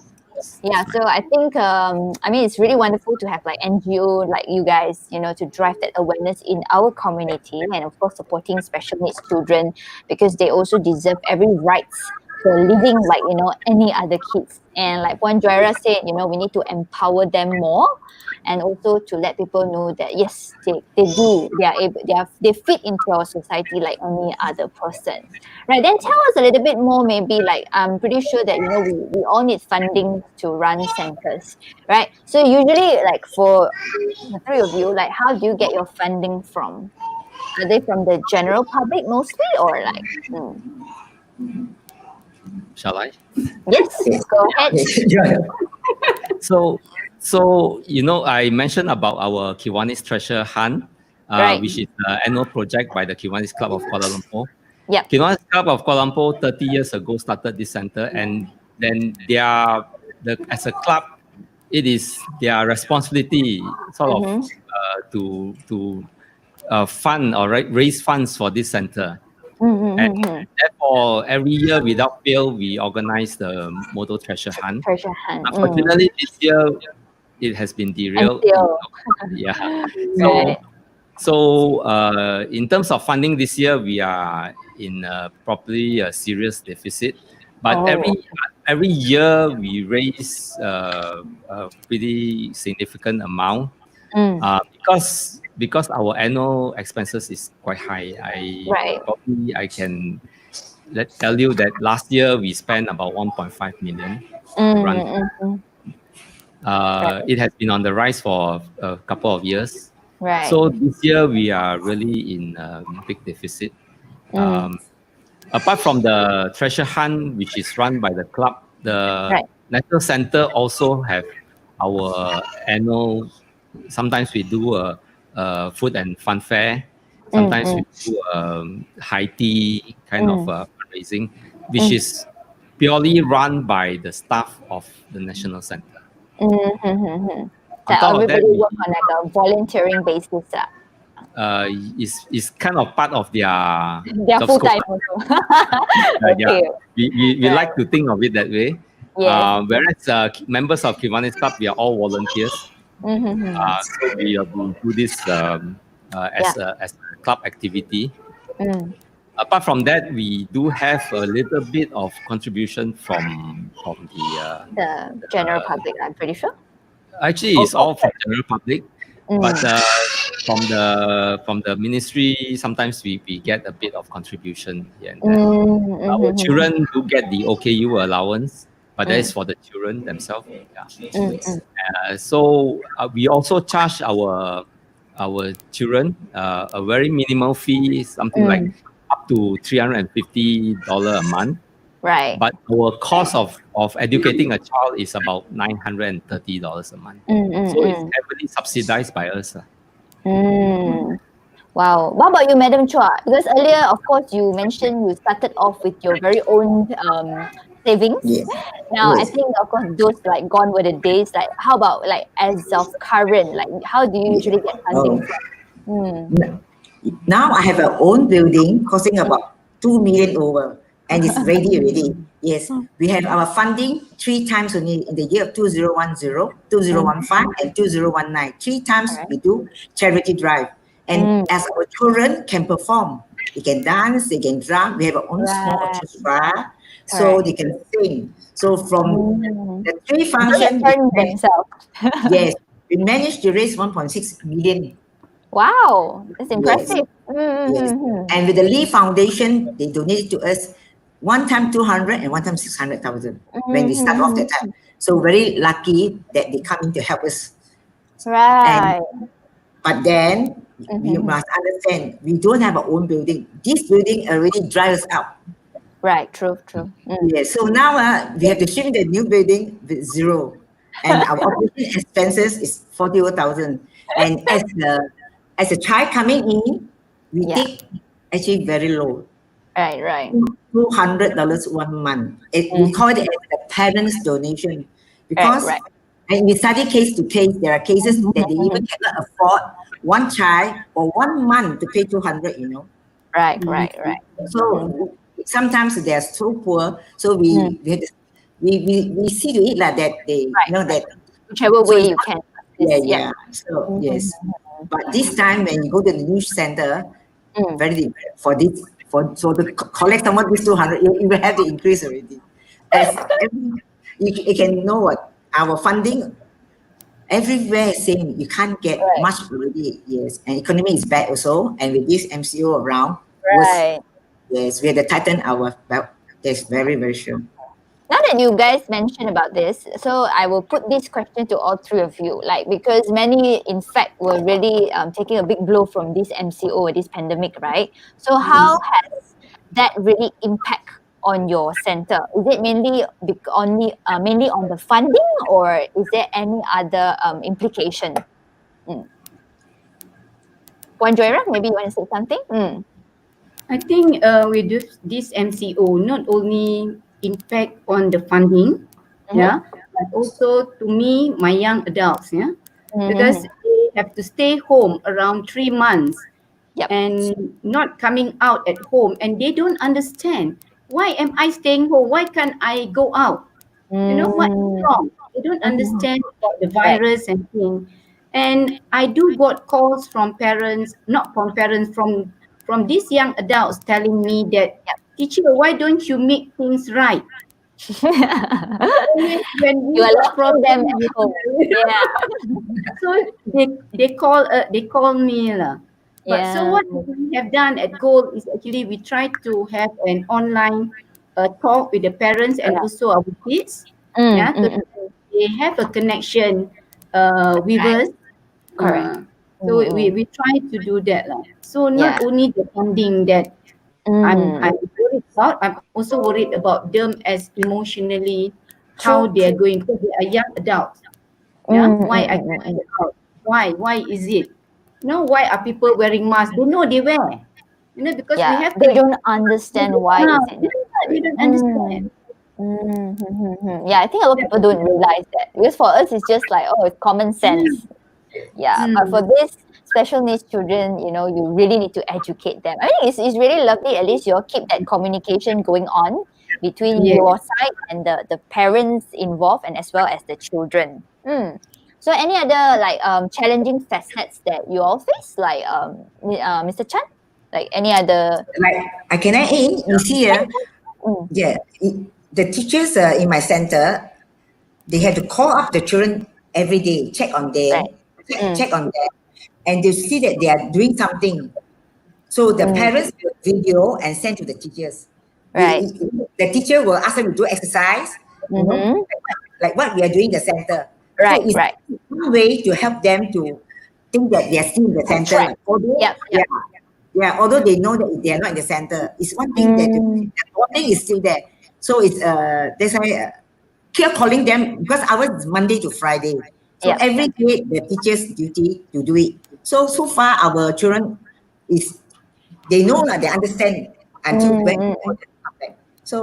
Yeah, that's so I think I mean it's really wonderful to have like NGO like you guys, you know, to drive that awareness in our community and of course supporting special needs children because they also deserve every rights for living like you know any other kids. And like Puan Juairiah said, you know, we need to empower them more and also to let people know that yes, they do, they are able, they fit into our society like any other person. Right, then tell us a little bit more, maybe like I'm pretty sure that you know we all need funding to run centers, right? So usually like for the three of you, like how do you get your funding from? Are they from the general public mostly or like shall I? yes, go ahead. So you know, I mentioned about our Kiwanis Treasure Hunt, Right. which is an annual project by the Kiwanis Club of Kuala Lumpur. Yep. Kiwanis Club of Kuala Lumpur 30 years ago started this center, and then as a club, it is their responsibility sort of to fund or raise funds for this center. And therefore, every year without fail, we organize the Moto Treasure Hunt. Treasure hunt. Unfortunately, this year it has been derailed. Until Yeah. right. So in terms of funding this year, we are in probably a serious deficit. But every year we raise a pretty significant amount because our annual expenses is quite high. Right. I can tell you that last year we spent about 1.5 million to run. It has been on the rise for a couple of years. Right. So this year we are really in a big deficit. Apart from the treasure hunt, which is run by the club, the Right. National Center also have our annual. Sometimes we do a food and fun fair. Sometimes we do high tea kind of fundraising, which is purely run by the staff of the National Center. On So top of that, everybody work on like a volunteering basis. is kind of part of their job Full scope. time also. Yeah, Okay. we like to think of it that way. Yes. Whereas members of Kiwanis Club, we are all volunteers. So we do this as a club activity. Apart from that, we do have a little bit of contribution from The general public, I'm pretty sure. Actually, it's all from general public, but from the ministry, sometimes we get a bit of contribution here and there. Our children do get the OKU allowance, but that is for the children themselves. Yeah. So we also charge our children a very minimal fee, something like up to $350 a month. Right. But our cost of educating a child is about $930 a month. So it's heavily subsidized by us. Wow. What about you, Madam Chua? Because earlier, of course, you mentioned you started off with your very own savings. Yes. Now, I Yes. think, of course, those like gone were the days. Like, how about like as of current? Like, how do you usually get funding from? Now I have an own building costing about 2 million over, and it's ready already. Yes, we have our funding 3 times only in the year of 2010, 2015, and 2019. 3 times we do charity drive. And as our children can perform, they can dance, they can drum. We have our own small orchestra, so they can sing. So from the 3 functions, themselves. yes, we managed to raise 1.6 million. Wow, that's impressive. Yes. And with the Lee Foundation, they donated to us one time 200 and one time 600,000 when we start off that time. So very lucky that they come in to help us. Right. But then we must understand we don't have our own building. This building already dries us out. Right, true. Yes. So now we have to shift the new building with zero, and our operating expenses is 41,000. And as a child coming in, we take actually very low. Right. $200 1 month. We call it as the parents' donation because Right. and we study case to case. There are cases that they even cannot afford one child or 1 month to pay 200. Right. So sometimes they are so poor. So we have to, we see to it like that they that Whichever way you can. yeah. So yes, but this time when you go to the new center, very different. So to collect someone this 200, you will have to increase already. As you can know what our funding everywhere is same. You can't get much already. Yes, and economy is bad also. And with this MCO around, Right. Yes, we had to tighten our belt. That's very, very sure. Now that you guys mentioned about this, so I will put this question to all three of you, like because many, in fact, were really taking a big blow from this MCO, this pandemic, right? So how has that really impact on your center? Is it mainly mainly on the funding, or is there any other implication? Puan Juairiah, maybe you want to say something? I think with this MCO, not only impact on the funding, but also to me, my young adults, because they have to stay home around 3 months and not coming out at home, and they don't understand why am I staying home? Why can't I go out? What is wrong? They don't understand about the virus and thing. And I do got calls from parents, not from parents, from these young adults telling me that, teacher, why don't you make things right? Always when we You are got locking them problem, at home. Yeah. so they call me lah. But so what we have done at Gold is actually we try to have an online talk with the parents and also our kids, so that they have a connection with us. Correct. So we try to do that lah. So not only the funding that I'm worried about, I'm also worried about them as emotionally how they are going, because they are young adults. Why I can't get out? Why is it? Why are people wearing masks? They know they wear. Because we have they don't understand why is it they don't understand. Yeah, I think a lot of people don't realize that, because for us it's just like, oh, it's common sense. But for this special needs children, you really need to educate them. I think it's really lovely, at least you all keep that communication going on between your side and the parents involved, and as well as the children. So any other like challenging facets that you all face, like Mr. Chan, like any other, like can I add in? You see the teachers in my center, they have to call up the children every day, check on them, check on them, and to see that they are doing something. So the parents will video and send to the teachers. The teacher will ask them to do exercise, like what we are doing in the center. So it's one way to help them to think that they are still in the center. Although they know that they are not in the center, it's one thing that the bonding is still there. So it's that's why keep calling them, because ours is Monday to Friday. So every day the teacher's duty to do it. So far our children they know that, they understand until when they come back. So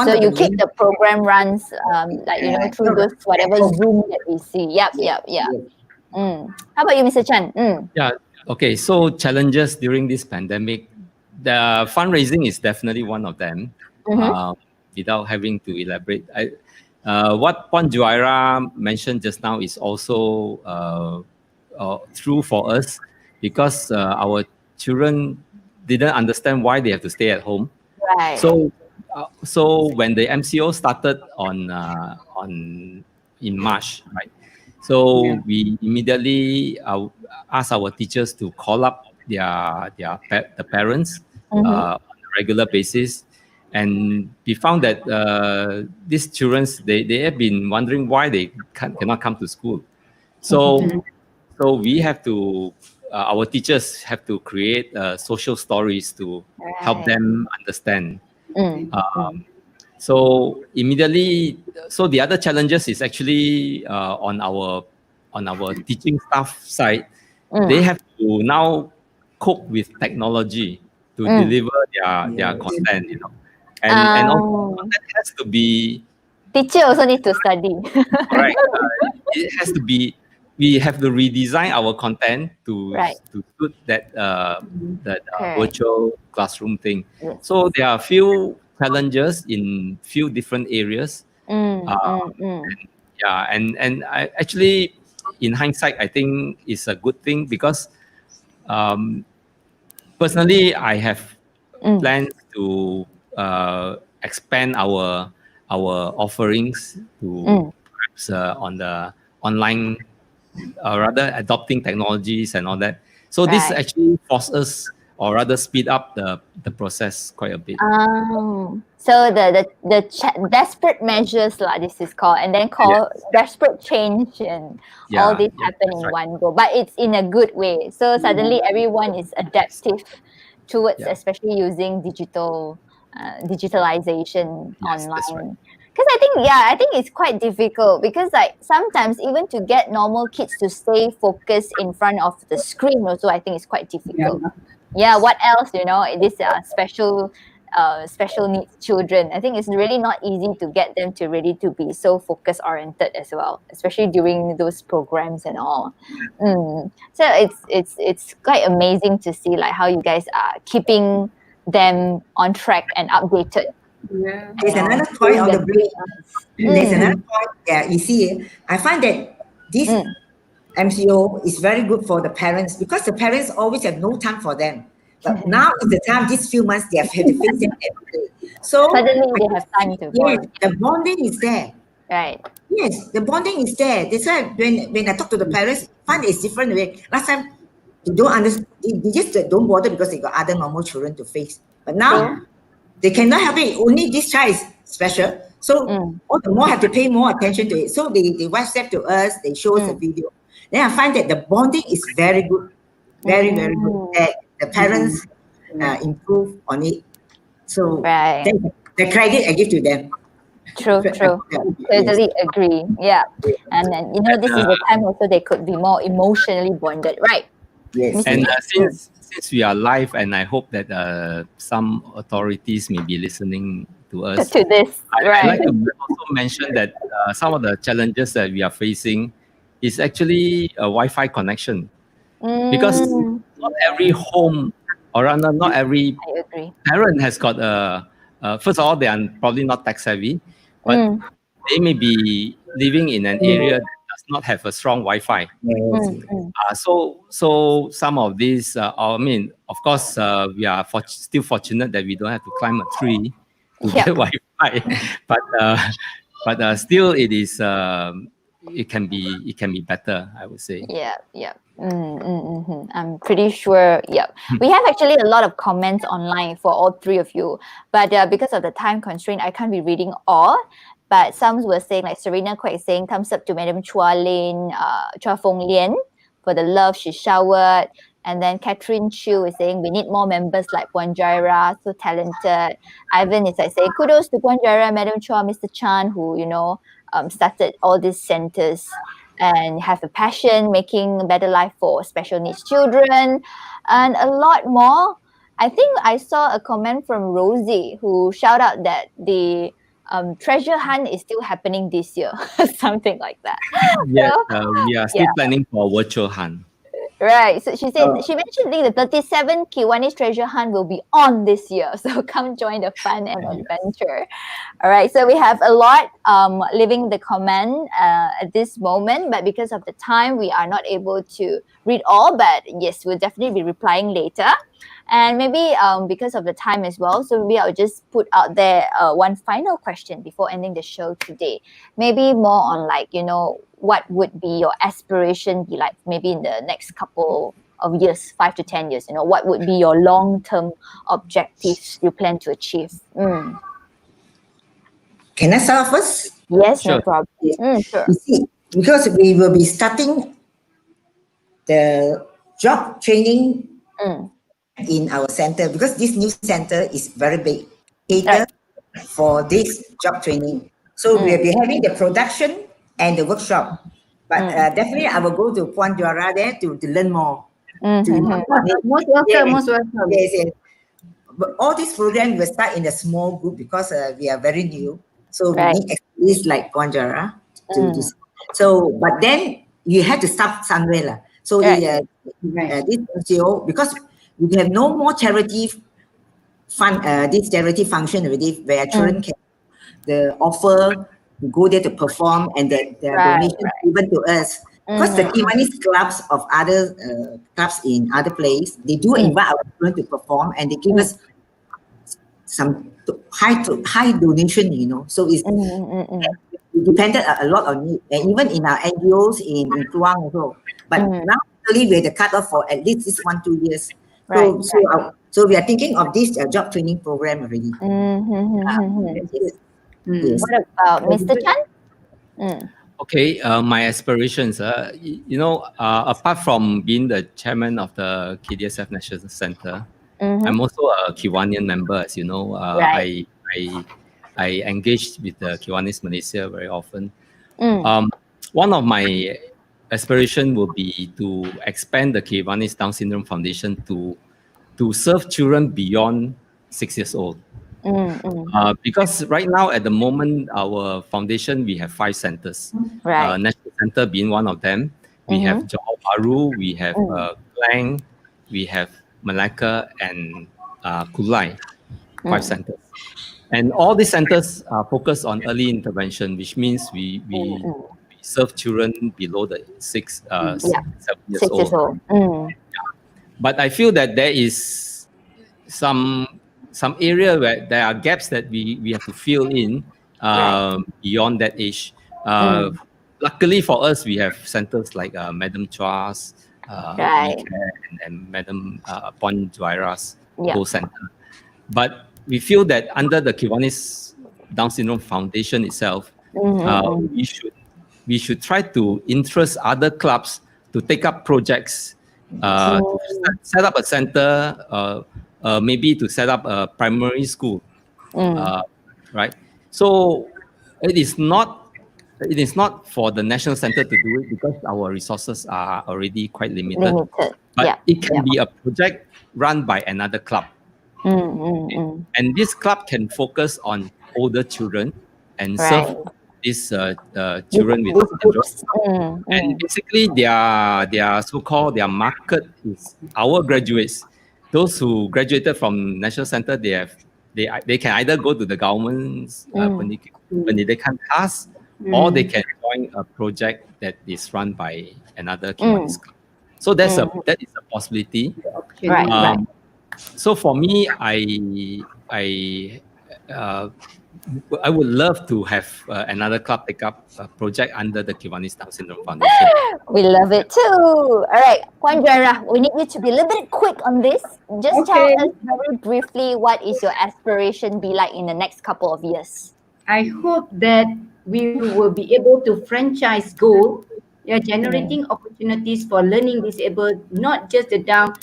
so you keep the program runs through those whatever Zoom that we see. How about you, Mr. Chan? Okay, so challenges during this pandemic, the fundraising is definitely one of them. Without having to elaborate, what Puan Juairiah mentioned just now is also true for us, because our children didn't understand why they have to stay at home. So when the MCO started in March, right? So we immediately asked our teachers to call up the parents on a regular basis, and we found that these children they have been wondering why they cannot come to school. So So we have to, our teachers have to create social stories to help them understand. So immediately, so the other challenges is actually on our teaching staff side. They have to now cope with technology to deliver their content, you know, and also content has to be Teacher also need to study. correct. It has to be. We have to redesign our content to Right. suit that Correct. virtual classroom thing. Yes. So there are few challenges in few different areas. Yeah, and I actually, in hindsight, I think it's a good thing because personally, I have plans to expand our offerings to perhaps on the online, rather adopting technologies and all that. So this Right. actually forces us, or rather speed up the process quite a bit. So the desperate measures lah, this is called, and then called desperate change, and all this happen in one go. But it's in a good way. So suddenly everyone is adaptive towards, especially using digitalization online. Because I think it's quite difficult because like sometimes even to get normal kids to stay focused in front of the screen also, I think it's quite difficult. Yeah, what else, you know, these special needs children. I think it's really not easy to get them to really to be so focus oriented as well, especially during those programs and all. So it's quite amazing to see like how you guys are keeping them on track and updated. Yeah. There's another point on the break. There's another point. Yeah, you see, I find that this MCO is very good for the parents because the parents always have no time for them. But now is the time, these few months, they have to face them every day. So suddenly they have time to bond. The bonding is there. Right. Yes, the bonding is there. That's why when I talk to the parents, I find it's different way. Last time, they don't understand. They just don't bother because they got other normal children to face. But now, they cannot help it. Only this child is special. So all the more have to pay more attention to it. So they WhatsApp to us. They show us a video. Then I find that the bonding is very good. Very, very good. That the parents improve on it. So the credit I give to them. True. Totally agree. Yeah. And then, you know, this is the time also they could be more emotionally bonded, right? Yes. And since we are live, and I hope that some authorities may be listening to us. To this, I'd like to also mention that some of the challenges that we are facing is actually a Wi-Fi connection. Because not every home, or rather not every parent has got first of all, they are probably not tech savvy, but they may be living in an area that does not have a strong Wi-Fi. So some of these, I mean, of course, we are still fortunate that we don't have to climb a tree to get Wi-Fi, but still, it is. It can be better, I would say. Yeah. I'm pretty sure. Yeah, we have actually a lot of comments online for all three of you, but because of the time constraint, I can't be reading all. But some were saying, like Serena Quek saying, thumbs up to Madam Chua Foong Lian for the love she showered. And then Catherine Chu is saying, we need more members like Puan Juairiah, so talented. Ivan is like saying, kudos to Puan Juairiah, Madam Chua, Mr. Chan, who, you know, started all these centers and have a passion making a better life for special needs children, and a lot more. I think I saw a comment from Rosie who shout out that the treasure hunt is still happening this year, something like that. Yes, we are still planning for a virtual hunt. Right. So she said, she mentioned the 37 Kiwanis treasure hunt will be on this year. So come join the fun and adventure. All right. So we have a lot leaving the comment at this moment, but because of the time, we are not able to read all. But yes, we'll definitely be replying later. And maybe because of the time as well, so maybe I'll just put out there one final question before ending the show today. Maybe more on like, you know, what would be your aspiration be like maybe in the next couple of years, 5 to 10 years, you know, what would be your long-term objectives you plan to achieve? Can I start first? Yes, sure. No problem. Sure. You see, because we will be starting the job training in our center, because this new center is very big, cater for this job training. So we'll be having the production and the workshop. But definitely I will go to Puan Juairiah there to learn more. Most welcome, most welcome. Yes, yes. But all these programs will start in a small group because we are very new. So we need expertise like Puan Juairiah to do. So, but then you have to start somewhere lah. So this NGO, because we have no more charity fund, this charity function already, where children can offer to go there to perform, and the donation given to us. Because the Kiwanis clubs of other clubs in other places, they do invite our children to perform, and they give us some high donation, you know. So it's depended a lot on it, and even in our NGOs in Kluang also. But now actually we had the cutoff for at least this 1-2 years. So we are thinking of this job training program already. Yes. What about Mr. Chan? Okay, my aspirations, you know, apart from being the chairman of the KDSF National Center, I'm also a Kiwanian member, as you know. I engaged with the Kiwanis Malaysia very often. One of my aspiration will be to expand the Kiwanis Down Syndrome Foundation to serve children beyond 6 years old. Because right now, at the moment, our foundation, we have 5 centers. National Center being one of them. We have Johari, we have Kluang, we have Malacca, and Kluang, 5 centers. And all these centers are focused on early intervention, which means we serve children below the 7 years old. But I feel that there is some area where there are gaps that we have to fill in beyond that age. Luckily for us, we have centers like Madam Chua's WeCare and Madam Puan Juairiah's whole center. But we feel that under the Kiwanis Down Syndrome Foundation itself, we should try to interest other clubs to take up projects, to set up a center, maybe to set up a primary school, right? So it is not for the national center to do it because our resources are already quite limited. But it can be a project run by another club. And this club can focus on older children and serve these children with syndrome. And basically their so-called their market is our graduates. Those who graduated from National Center, they can either go to the government's pendidikan class, or they can join a project that is run by another Kiwanis club. So that is a possibility. So for me, I would love to have another club take up a project under the Kiwanis Down Syndrome Foundation. We love it too. All right, Puan Juairiah, we need you to be a little bit quick on this. Just tell us very briefly, what is your aspiration be like in the next couple of years? I hope that we will be able to franchise goal, generating opportunities for learning disabled, not just the down,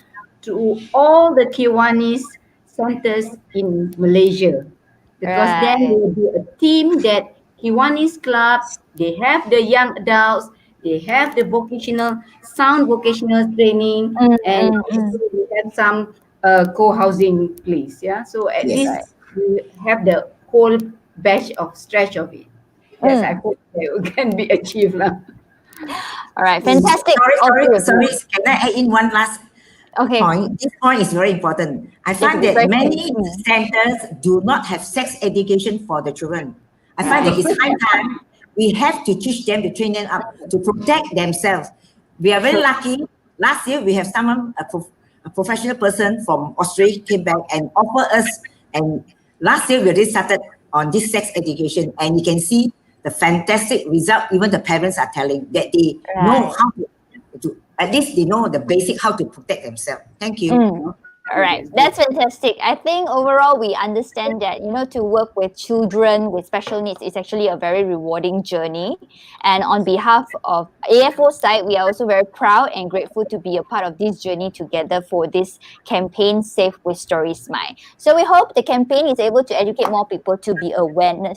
to all the Kiwanis centers in Malaysia. Because then there will be a team that Kiwanis club, they have the young adults, they have the sound vocational training, and we have some co-housing place. So at least we have the whole stretch of it. Yes, I hope that can be achieved. All right, fantastic. Sorry, can I add in one last point? This point is very important. I find that many centers do not have sex education for the children. I find that it's high time we have to teach them, to train them up to protect themselves. We are very lucky. Last year we have someone, a professional person from Australia came back and offered us, and last year we already started on this sex education, and you can see the fantastic result. Even the parents are telling that they know how to at least they know the basic how to protect themselves. Thank you. All right, that's fantastic. I think overall we understand that, to work with children with special needs is actually a very rewarding journey. And on behalf of AFO side, we are also very proud and grateful to be a part of this journey together for this campaign, Safe with Story Smile. So we hope the campaign is able to educate more people to be aware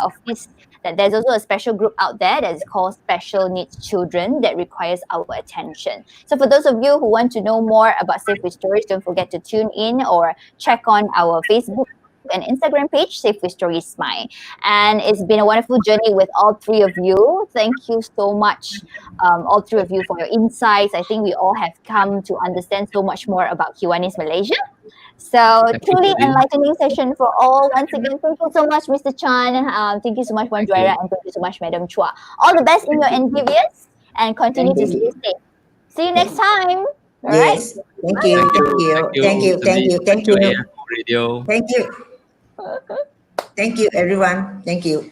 of this, that there's also a special group out there that is called special needs children that requires our attention. So for those of you who want to know more about Safe with Stories, don't forget to tune in or check on our Facebook and Instagram page, Safe with Stories Smile. And it's been a wonderful journey with all three of you. Thank you so much, all three of you, for your insights. I think we all have come to understand so much more about Kiwanis Malaysia. So truly enlightening session for all. Once again, thank you so much, Mr. Chan. Thank you so much, Juairiah, and thank you so much, Madam Chua. All the best in your endeavors and continue to stay safe. See you next time. All right. Yes. Thank you. Thank you. Thank you, Radio. Thank you. Thank you, everyone. Thank you.